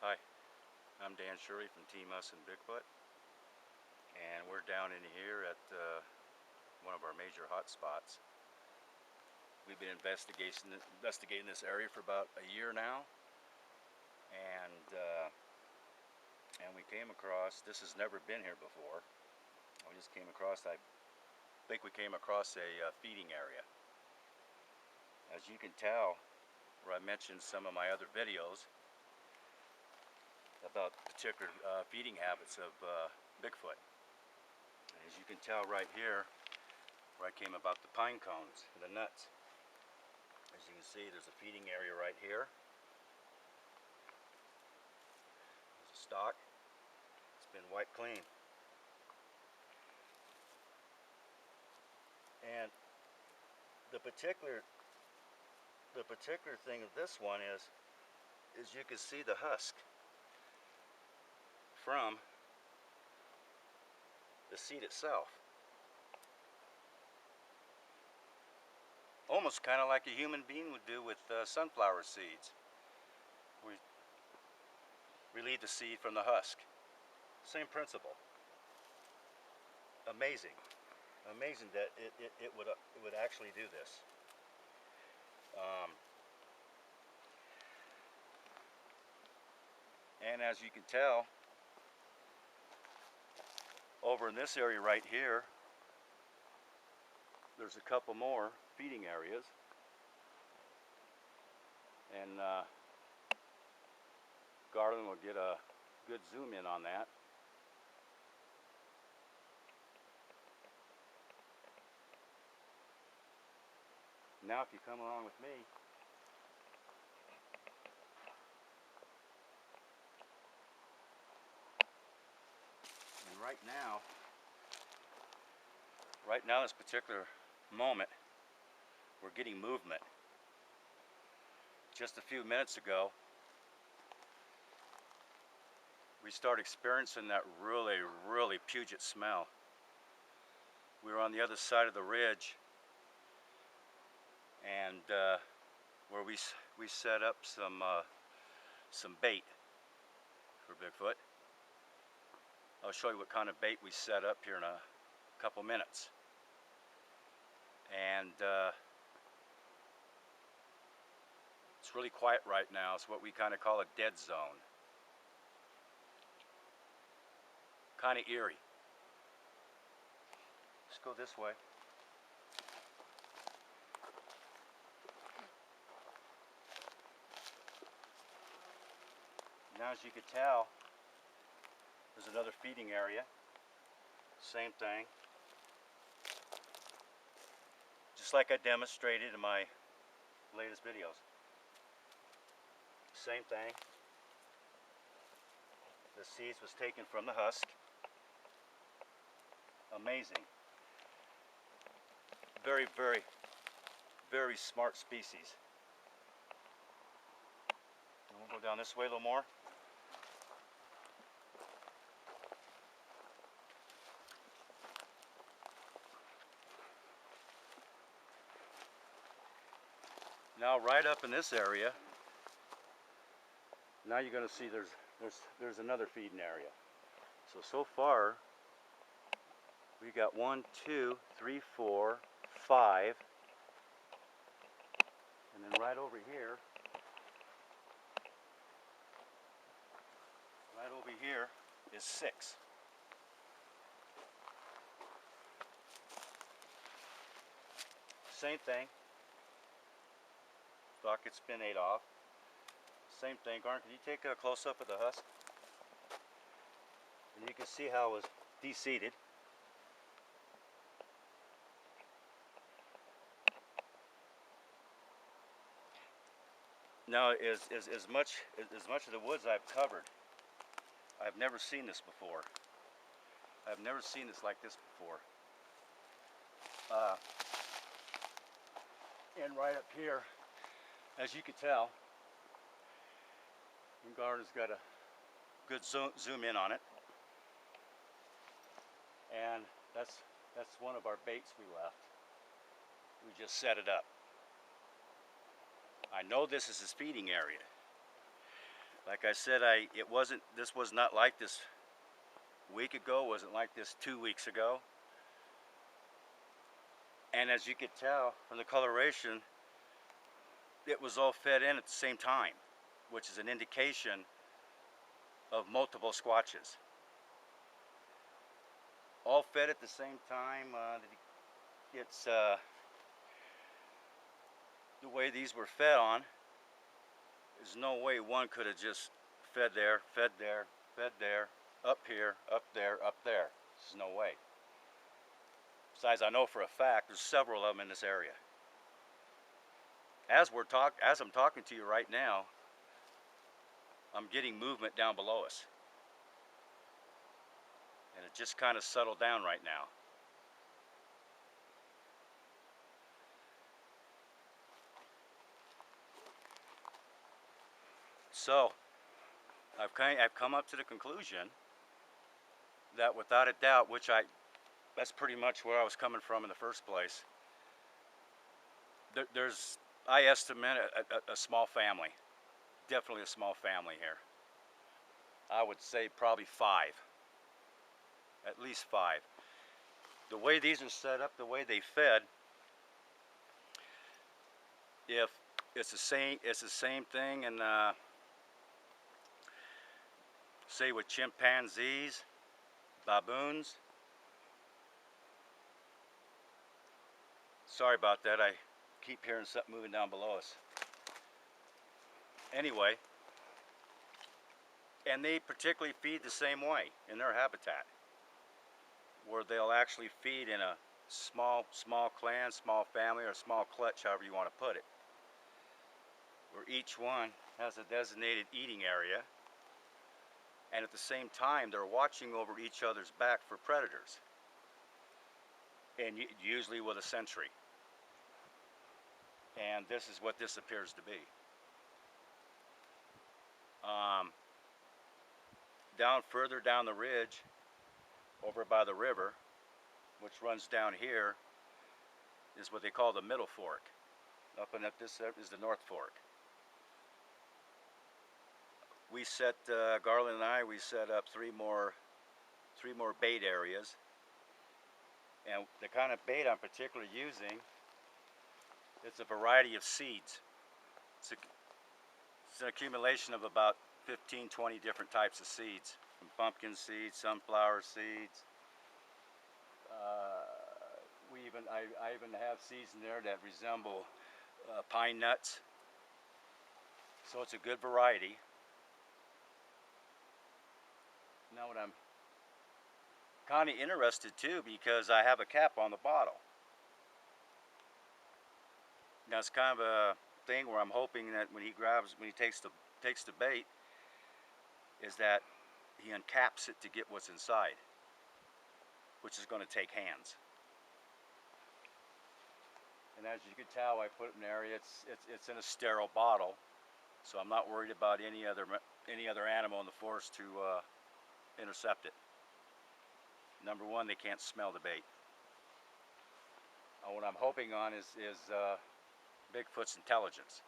Hi, I'm Dan Shirley from Team Us and Bigfoot, and we're down in here at one of our major hot spots. We've been investigating this area for about a year now, and we came across, this has never been here before. We just came across, I think we came across a feeding area. As you can tell, where I mentioned some of my other videos about particular feeding habits of Bigfoot. And as you can tell right here, where I came about the pine cones, the nuts. As you can see, there's a feeding area right here. There's a stalk. It's been wiped clean. And the particular thing of this one is you can see the husk from the seed itself. Almost kind of like a human being would do with sunflower seeds. We relieve the seed from the husk. Same principle. Amazing. Amazing that it would actually do this. And as you can tell, over in this area right here, there's a couple more feeding areas, and Garland will get a good zoom in on that. Now if you come along with me, and right now this particular moment, we're getting movement. Just a few minutes ago, we started experiencing that really pungent smell. We were on the other side of the ridge, and where we set up some bait for Bigfoot. I'll show you what kind of bait we set up here in a couple minutes. And it's really quiet right now. It's what we kind of call a dead zone. Kind of eerie. Let's go this way. Now, as you can tell, there's another feeding area. Same thing. Just like I demonstrated in my latest videos. Same thing. The seeds was taken from the husk. Amazing. Very smart species. And we'll go down this way a little more. Now right up in this area, now you're going to see there's another feeding area. So far we got 1, 2, 3, 4, 5, and then right over here is 6. Same thing. Bucket's been ate off. Same thing. Garn, can you take a close-up of the husk? And you can see how it was de-seeded. Now, as much of the woods I've covered, I've never seen this before. I've never seen this like this before. And right up here, as you can tell, and Garner's got a good zoom in on it, and that's one of our baits we left. We just set it up. I know this is his feeding area. Like I said, this was not like this a week ago, wasn't like this 2 weeks ago. And as you could tell from the coloration, it was all fed in at the same time, which is an indication of multiple squatches. All fed at the same time. It's the way these were fed on. There's no way one could have just fed there, fed there, fed there, up here, up there, up there. There's no way. Besides, I know for a fact there's several of them in this area. As I'm talking to you right now, I'm getting movement down below us. And it just kind of settled down right now. So, I've come up to the conclusion that without a doubt, that's pretty much where I was coming from in the first place. I estimate a small family, definitely a small family here. I would say probably 5, at least 5. The way these are set up, the way they fed, if it's the same thing, and say with chimpanzees, baboons. Sorry about that, I keep hearing something moving down below us. Anyway, and they particularly feed the same way in their habitat, where they'll actually feed in a small clan, small family, or small clutch, however you want to put it, where each one has a designated eating area, and at the same time they're watching over each other's back for predators, and usually with a sentry. And this is what this appears to be. Further down the ridge, over by the river, which runs down here, is what they call the Middle Fork. Up and up this is the North Fork. We set, Garland and I, we set up three more bait areas. And the kind of bait I'm particularly using, it's a variety of seeds. It's an accumulation of about 15-20 different types of seeds. From pumpkin seeds, sunflower seeds. I even have seeds in there that resemble pine nuts. So it's a good variety. Now what I'm kind of interested too, because I have a cap on the bottle. Now it's kind of a thing where I'm hoping that when he takes the bait, is that he uncaps it to get what's inside, which is going to take hands. And as you can tell, I put it in an area. It's in a sterile bottle, so I'm not worried about any other animal in the forest to intercept it. Number one, they can't smell the bait. What I'm hoping on is Bigfoot's intelligence.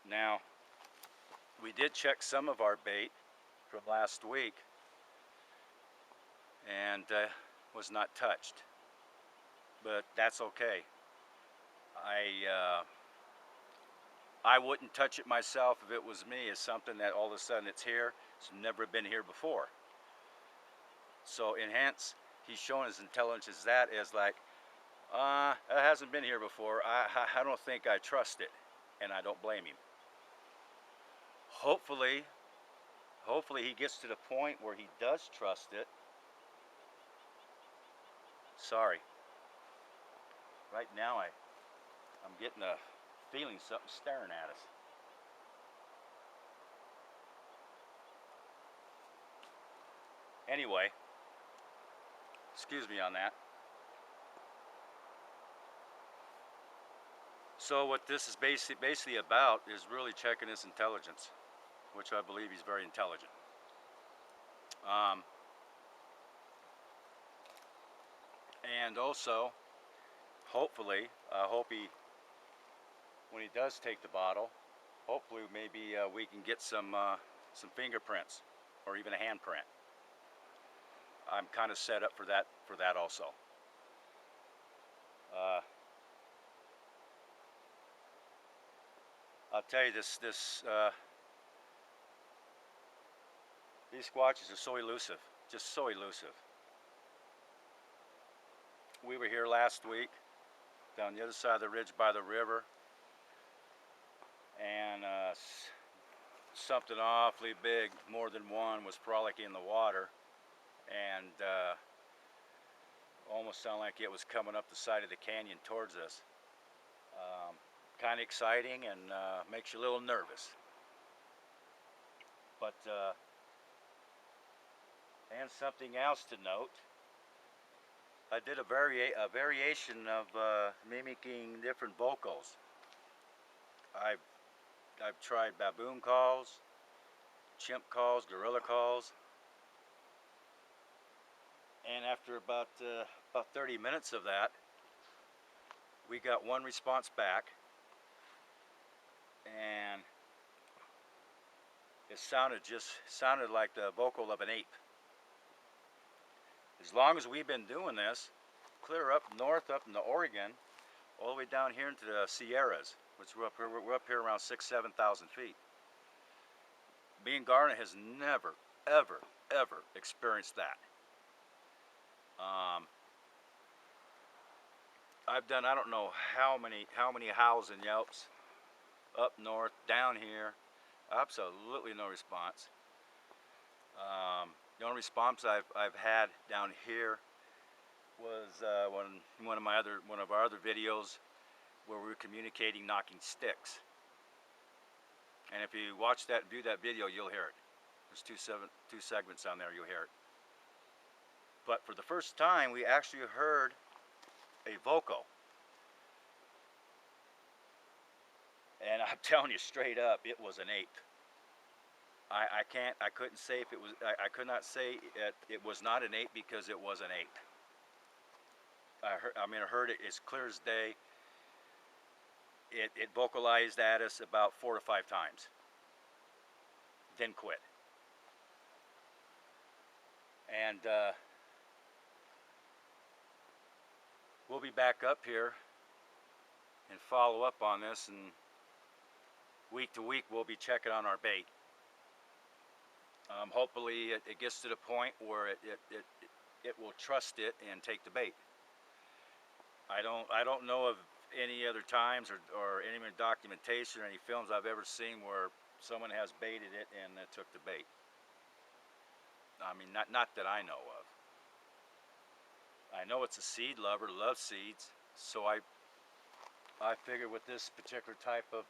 Now, we did check some of our bait from last week, and was not touched, but that's okay. I wouldn't touch it myself if it was me. It's something that all of a sudden it's here. It's never been here before. So, and hence, he's showing his intelligence as that is like, it hasn't been here before. I don't think I trust it, and I don't blame him. Hopefully he gets to the point where he does trust it. Sorry. Right now I'm getting a feeling something staring at us. Anyway, excuse me on that. So what this is basically about is really checking his intelligence, which I believe he's very intelligent. And also, hopefully, when he does take the bottle, hopefully maybe we can get some fingerprints or even a handprint. I'm kind of set up for that also. I'll tell you, these squatches are so elusive, just so elusive. We were here last week down the other side of the ridge by the river, and something awfully big, more than one, was frolicking in the water, and almost sounded like it was coming up the side of the canyon towards us. Kind of exciting and makes you a little nervous. But and something else to note, I did a variation of mimicking different vocals. I've tried baboon calls, chimp calls, gorilla calls, and after about 30 minutes of that, we got one response back, and it sounded like the vocal of an ape. As long as we've been doing this, clear up north, up into Oregon, all the way down here into the Sierras, which we're up here around 6,000–7,000 feet. Me and Garnet has never, ever, ever experienced that. I've done, I don't know how many howls and yelps up north, down here, absolutely no response. The only response I've had down here was when one of our other videos where we were communicating knocking sticks. And if you watch that, view that video, you'll hear it. There's two segments on there, you'll hear it. But for the first time, we actually heard a vocal. And I'm telling you straight up, it was an ape. I couldn't say if it was, I could not say it was not an ape because it was an ape. I heard it as clear as day. It vocalized at us about 4 to 5 times. Then quit. And we'll be back up here and follow up on this, and week to week we'll be checking on our bait. Hopefully it gets to the point where it will trust it and take the bait. I don't know of any other times or any documentation or any films I've ever seen where someone has baited it and took the bait. I mean, not that I know of. I know it's a seed lover, loves seeds, so I figure with this particular type of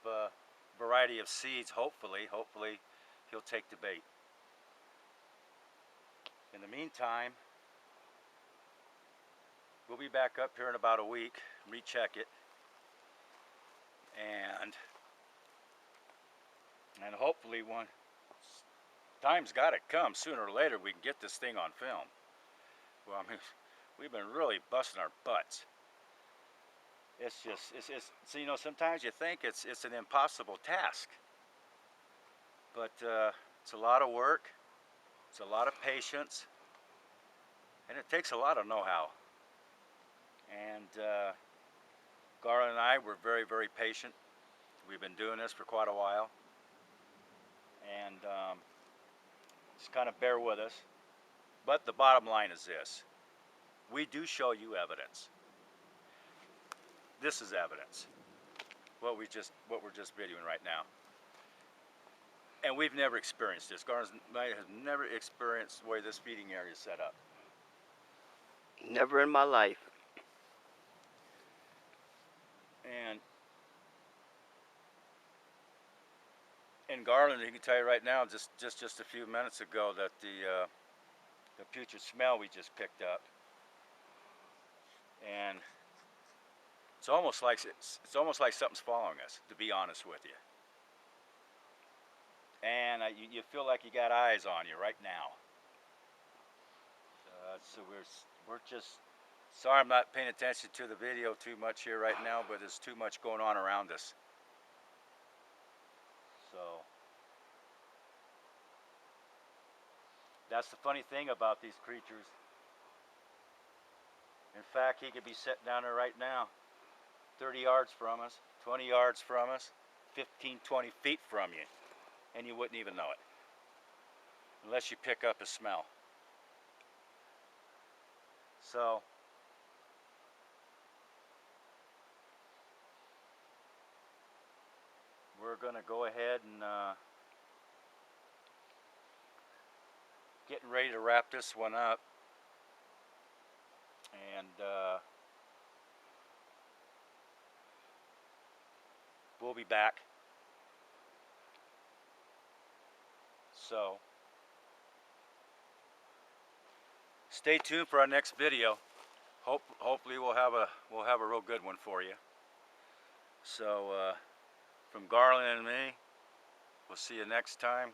variety of seeds, hopefully he'll take the bait. In the meantime, we'll be back up here in about a week, recheck it, and hopefully one time's got to come sooner or later we can get this thing on film. Well, I mean, we've been really busting our butts. It's so, you know, sometimes you think it's an impossible task, but it's a lot of work, it's a lot of patience, and it takes a lot of know-how. And Garland and I were very, very patient. We've been doing this for quite a while, and just kind of bear with us. But the bottom line is this: we do show you evidence. This is evidence. What we're just videoing right now. And we've never experienced this. Garland has never experienced the way this feeding area is set up. Never in my life. And Garland, he can tell you right now, just a few minutes ago, that the putrid smell we just picked up, and it's almost like something's following us, to be honest with you. And you feel like you got eyes on you right now. So we're just sorry I'm not paying attention to the video too much here right now, but there's too much going on around us. That's the funny thing about these creatures. In fact, he could be sitting down there right now, 30 yards from us, 20 yards from us, 15, 20 feet from you, and you wouldn't even know it, unless you pick up a smell. So, we're going to go ahead and getting ready to wrap this one up. And we'll be back. So, stay tuned for our next video. Hopefully we'll have a real good one for you. So, from Garland and me, we'll see you next time.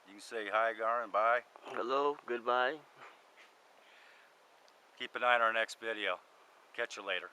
You can say hi, Garland, bye. Hello, goodbye. Keep an eye on our next video. Catch you later.